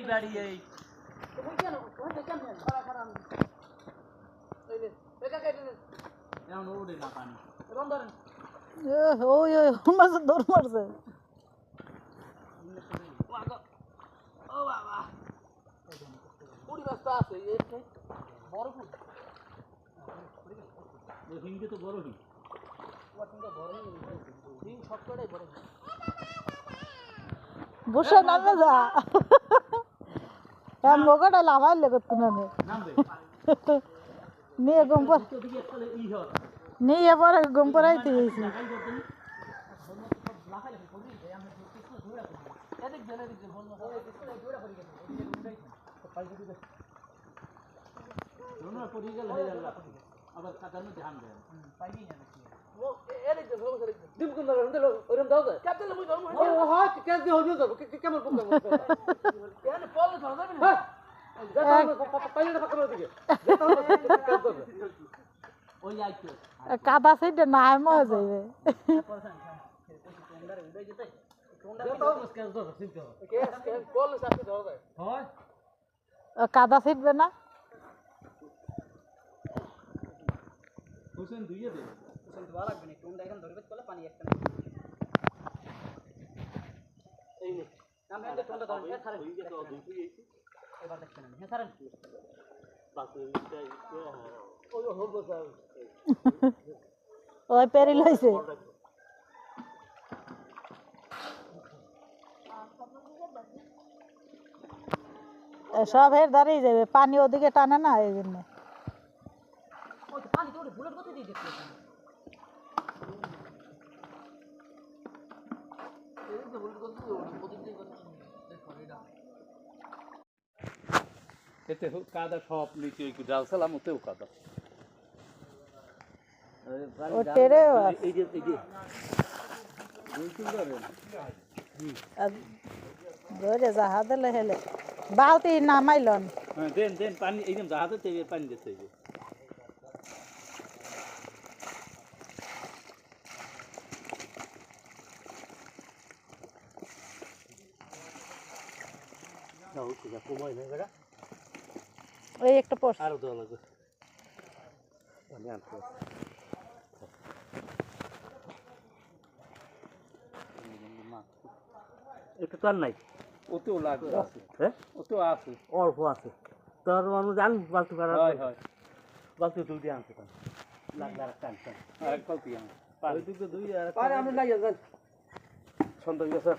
বাড়ি এই তুমি কেন ওই দেখেন খারাপ খারাপ এই নে একা কেটে নে এমন ওড়ে না পানি রন ধরেন ওই ওই মাছ দৌড় মারছে ও বাবা পুরি মাছ তো আছে এই বড় পুরি ওই হিংকে তো বড় হিং ওটা বড় হিং সবটাই বড় বসে নামে যা এম লোকটা লাভাইলে করতে না নামবে নিয়ে গম্পর তো দিকে একটা ই হয় নিয়ে পরে গম্পরাইতে গেছি লাগাই করতেন লাফাইলে করি যায় আমরা কিছু দৌড়া করি এদিক জেনে দিক বন্ধ হয় কিছু দৌড়া করি গেছে এদিকে উঠাই পাই দিতে রোনা পড়ি গেল হয়ে গেল আবার কাটানো ধ্যান দেন পাইনি না ও এদিক জেনে বন্ধ করে দিম কোন ধরে হলো ওরম দাও দে ক্যাপ্টেন মুই ধরমু ও হয় কে দে হইলো যাব কেমন পোকা কেন পল ধর যাবে না যেটা পাইলে পাকা করে দিকে যেটা ওই আইতো কাদা সাইডে নাই মজা যাইবে কাদা ছিটবে না হোসেন ধুইয়ে দে হোসেন ধোয়া লাগবে না কোনটা এখন ধরবে কলে পানি একটা এই নে নাম এন্ড কোনটা ধরবে ছাড়েন হই গেছে দুই হইছে এবার দেখছেন হ্যাঁ ছাড়েন বাকি ওই হল স্যার ওই পেরি লইছে সব এর দাঁড়িয়ে যাবে পানি ওদিকে টানে না এই জন্য ওই পানি তো বুলেট কত দিয়ে দেখতে এতে কাদা সব নিচে একটু ডাল সালাম ওতেও কাদা ও টেরেও এই যে ধরে যাহা দিলে হেলে বালতি নামাইলন হ্যাঁ দেন দেন পানি এইরকম জাহাজে তেবে পানি দিতে হবে না ওকে যা কমাই না বেটা ওই একটা পোস্ট আরো দেওয়া লাগবে আমি আনতে এটা তো আর নাই ওতেও লাগবে আছে হ্যাঁ ওতেও আছে অল্প আছে তোর মানুষ জান বালতি করার হয় হয় বালতি তুল দিয়ে আনতে পারে লাগবে আর টান টান আরেক বালতি আন ওই দিকে দুই আর আরে আমরা লাগিয়ে যান সন্ধ্যা গেছে